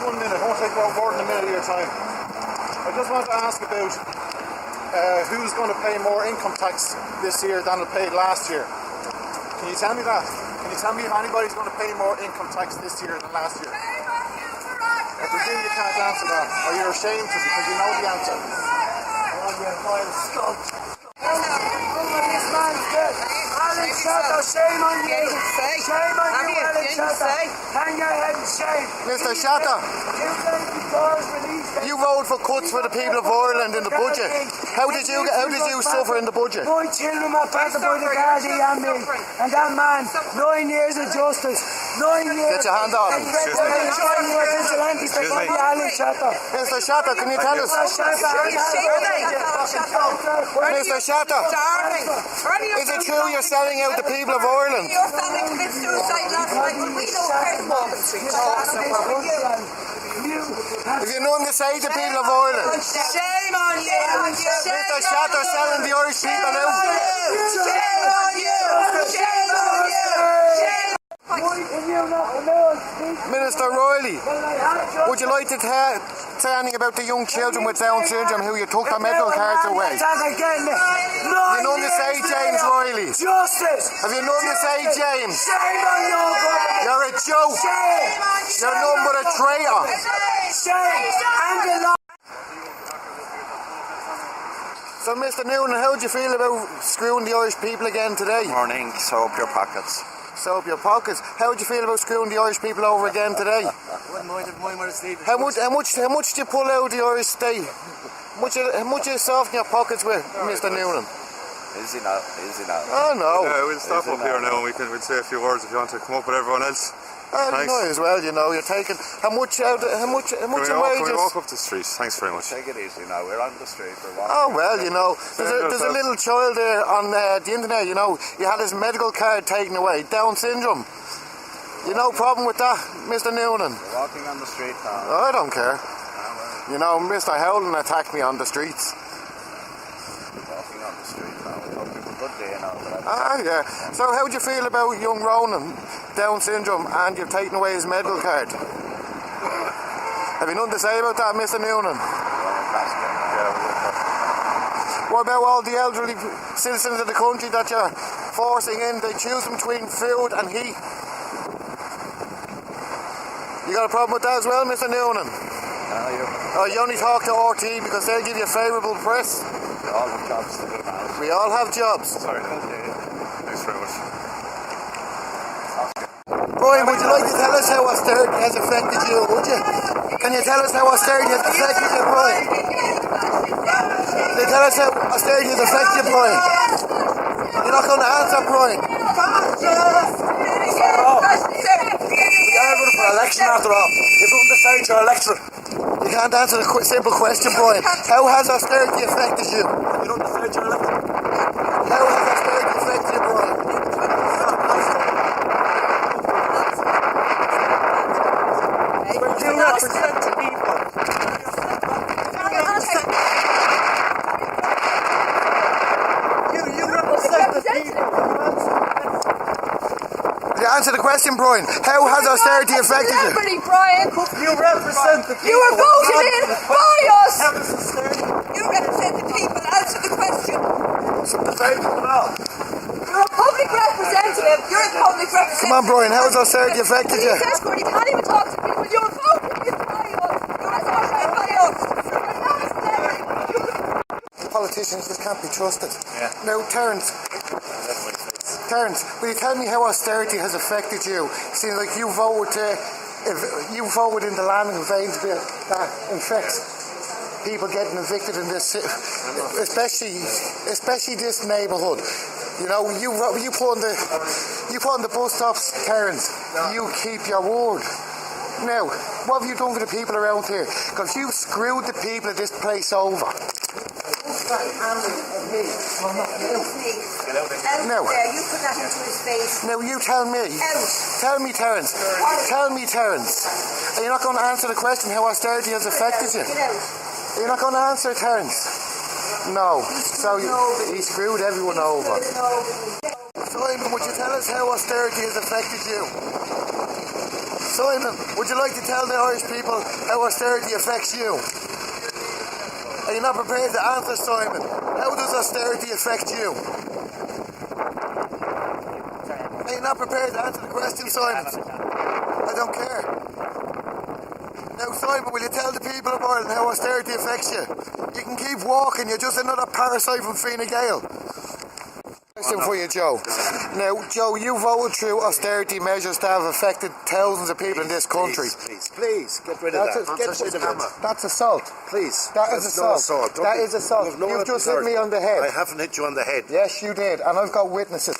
1 minute. I won't take more than a minute of your time. I just want to ask about who's going to pay more income tax this year than it paid last year. Can you tell me that? Can you tell me if anybody's going to pay more income tax this year than last year? I presume you can't answer that, or you're ashamed to because you know the answer. Oh, you're vile scum. This man's dead. Alan Shatter, shame on you. Shame on you, Alan Shatter. Hang your head in shame. Mr. Shatter, you voted for cuts for the people of Ireland in the budget. How did you suffer in the budget? My children were battered by the Gardaí and me. And that man, 9 years of justice. 9 years. Get your hand on him. Excuse me. Mr. Shatter, can you tell us? Mr. Shatter, is it true you're selling out the people of Ireland? Your family committed suicide last night, but we don't care about it. Have you nothing to say to the people of Ireland? Shame on you! Mr. Shatter selling the Irish people out. Shame on you! Shame on you! Shame! Minister Riley, would you like to say anything about the young children with Down syndrome who you took their medical cards away? Have you nothing to say, James Riley? Justice! Have you nothing to say, James? Shame on you, brother! You're a joke! You're nothing but a traitor! Shame! So, Mr. Noonan, how do you feel about screwing the Irish people again today? Morning, soap your pockets. Soap your pockets. How do you feel about screwing the Irish people over again today? Wouldn't mind if mine were asleep. How much do you pull out of the Irish state? How much you soften your pockets with, Mr. Noonan? Easy now. Oh no. Yeah, we'll stop up here now and we'll say a few words if you want to come up with everyone else. You might as well, you're taking how much in wages? Can we walk up the street? Thanks very much. Take it easy now, we're on the street. Oh well, there's a little child there on the internet, he had his medical card taken away, Down syndrome. No problem with that, Mr. Noonan? We're walking on the street now. Oh, I don't care. Mr. Howland attacked me on the streets. Walking on the street now, we hope it's a good day now. Yeah. So how do you feel about young Ronan, Down syndrome, and you've taken away his medical card? Have you nothing to say about that, Mr. Noonan? What about all the elderly citizens of the country that you're forcing in? They choose between food and heat. You got a problem with that as well, Mr. Noonan? You only talk to RT because they'll give you favourable press. We all have jobs to do now. We all have jobs. Sorry. Thanks very much. Brian, would you like to tell us how austerity has affected you, would you? Can you tell us how austerity has affected you, Brian? Can you tell us how austerity has affected you, Brian? You're not going to answer, Brian. We are going for election after all. You're going to say to your electorate. You can't answer the simple question, Brian. How has austerity affected you? You don't say to your electorate. How has austerity affected you, Brian? You represent the people. You represent the people. You answer the question, Brian. How has austerity affected you? Brian. You represent the people. You were voted in by us. How does austerity? You represent the people. Answer the question. You're a public representative. You're a public representative. Come on, Brian. How has austerity affected you? You can't even talk to people. You're voted in by us. You're voted by us. Politicians just can't be trusted. Yeah. Now, Terence, will you tell me how austerity has affected you? It seems like you voted in the land conveyance bill that infects people getting evicted in this city, especially this neighbourhood. You put on the bus stops, Terence. You keep your word. Now, what have you done for the people around here? Because you screwed the people of this place over. Out No. there, you put that into his face. Now you tell me. Out. Tell me, Terence. Tell me, Terence. Are you not going to answer the question how austerity has affected you? Get out. Are you not going to answer, Terence? No. So he screwed everyone over. Simon, would you tell us how austerity has affected you? Simon, would you like to tell the Irish people how austerity affects you? Are you not prepared to answer, Simon? How does austerity affect you? Are you not prepared to answer the question, Simon? I don't care. Now, Simon, will you tell the people of Ireland how austerity affects you? You can keep walking, you're just another parasite from Fine Gael. Question for you, Joe. Now, Joe, you voted through austerity measures that have affected thousands of people in this country. Please, get rid of that. That's assault. Please. That is assault. That is assault. You've just hit me on the head. I haven't hit you on the head. Yes, you did, and I've got witnesses.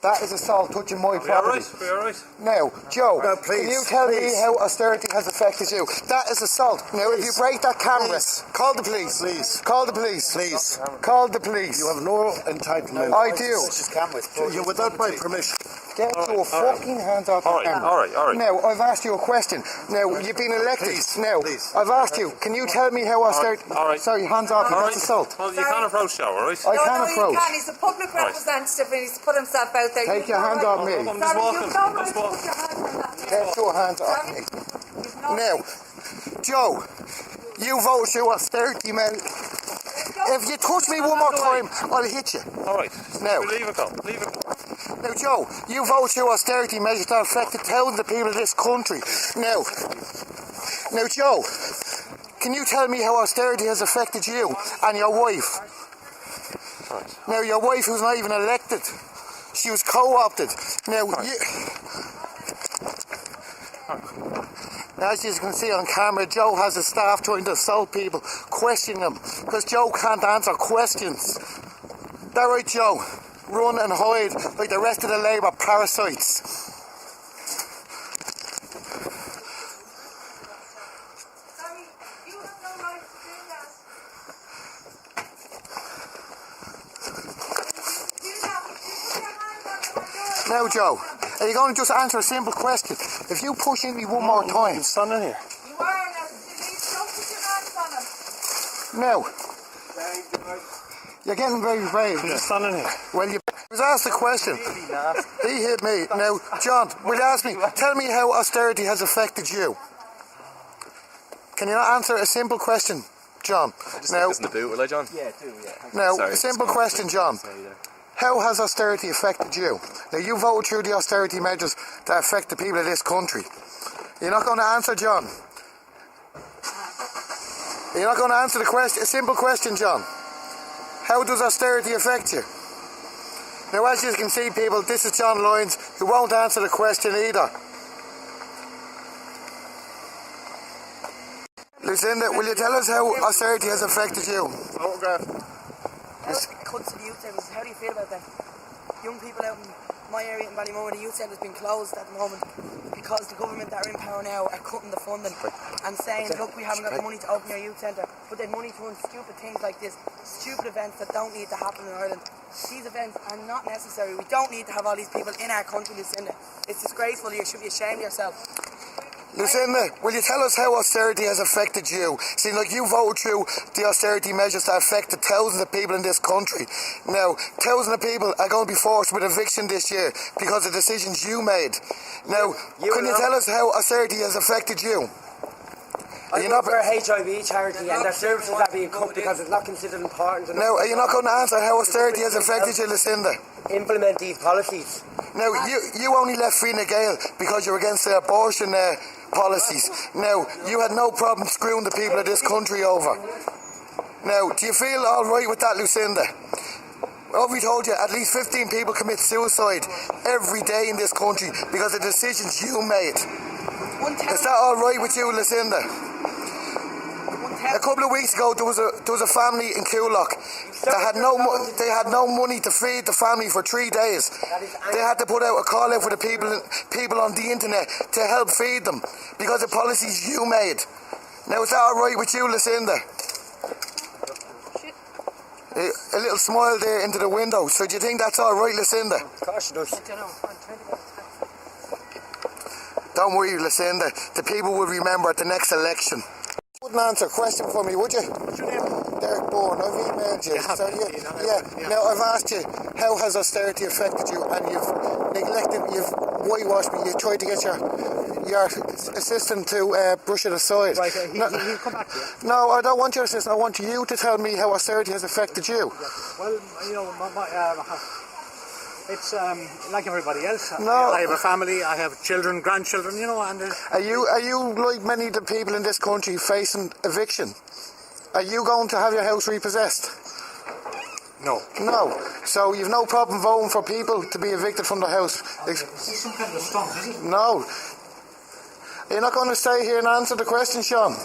That is assault, touching my property. Are you alright? Now, Joe, No, please, can you tell me how austerity has affected you? That is assault. Now, if you break that camera, call the police. Please. Call the police. Please. Call the police. You have no entitlement. I do. You're without my permission. Get your fucking hands off the camera. Alright. Now, I've asked you a question. Now, you've been elected. Now, I've asked you, can you tell me how austerity... Alright. Sorry, hands off me, that's assault. Well, you can't approach Joe, alright? I can't No, approach. you can. He's a public representative and he's put himself out there. Take your hand off me. I'm just walking. You've no I'm just right to walking. put your hands on that. Get your hands off me. You've no Now, Joe, you vote through austerity, man. If you touch me one more time, I'll hit you. Alright. Now. Leave it go. Leave it go. Now, Joe, you vote through austerity measures that affected thousands of people in this country. Now, Joe, can you tell me how austerity has affected you and your wife? Now, your wife who's not even elected, she was co-opted. Now, as you can see on camera, Joe has his staff trying to assault people, questioning them, because Joe can't answer questions. That right, Joe? Run and hide like the rest of the Labour parasites. Sorry, you have no right to do that. You put your hands on my door. Now, Joe, are you going to just answer a simple question? If you push in me one more time... Stand in here. You are now. Don't put your hands on him. Now, you're getting very brave. Just stand in here. Well, you was asked the question. He hit me. Now, John, will you ask me, tell me how austerity has affected you? Can you not answer a simple question, John? Now, Listen to boot, will I, John? Yeah, now, Sorry, a simple question, John. How has austerity affected you? Now, you voted through the austerity measures that affect the people of this country. You're not going to answer, John? You're not going to answer the question, a simple question, John. How does austerity affect you? Now, as you can see, people, this is John Lyons, who won't answer the question either. Lucinda, will you tell us how austerity has affected you? Photograph. Cuts to the youth centres. How do you feel about that? Young people out in my area in Ballymore, the youth centre has been closed at the moment because the government that are in power now are cutting the funding and saying, look, we haven't got the money to open your youth centre, but they have money to run stupid things like this, stupid events that don't need to happen in Ireland. These events are not necessary. We don't need to have all these people in our country, Lucinda. It's disgraceful. You should be ashamed of yourself. Lucinda, will you tell us how austerity has affected you? Seems like you voted through the austerity measures that affected thousands of people in this country. Now, thousands of people are going to be forced with eviction this year because of decisions you made. Now, can you tell us how austerity has affected you? I work for a HIV charity and their services are being cut because it's not considered important enough. Now, are you not going to answer how austerity has affected you, Lucinda? Implement these policies. Now, you only left Fine Gael because you're against the abortion policies. Now, you had no problem screwing the people of this country over. Now, do you feel all right with that, Lucinda? Well, we told you, at least 15 people commit suicide every day in this country because of decisions you made. Is that all right with you, Lucinda? A couple of weeks ago, there was a family in Coolock that had no money to feed the family for 3 days. They had to put out a call out for the people on the internet to help feed them because of policies you made. Now, is that all right with you, Lucinda? A little smile there into the window. So do you think that's all right, Lucinda? Of course it does. Don't worry, Lucinda. The people will remember at the next election. Wouldn't answer a question for me, would you? What's your name? Derek Bourne, I've emailed you. Now I've asked you, how has austerity affected you? And you've neglected, you've whitewashed me. You tried to get your assistant to brush it aside. Right, he'll come back to you. No, I don't want your assistant. I want you to tell me how austerity has affected you. Well, you know, it's like everybody else. No. I have a family, I have children, grandchildren, you know, and Are you like many of the people in this country facing eviction? Are you going to have your house repossessed? no. No. So you've no problem voting for people to be evicted from the house? Is this some kind of a stunt, is it? No. You're not going to stay here and answer the question, Sean?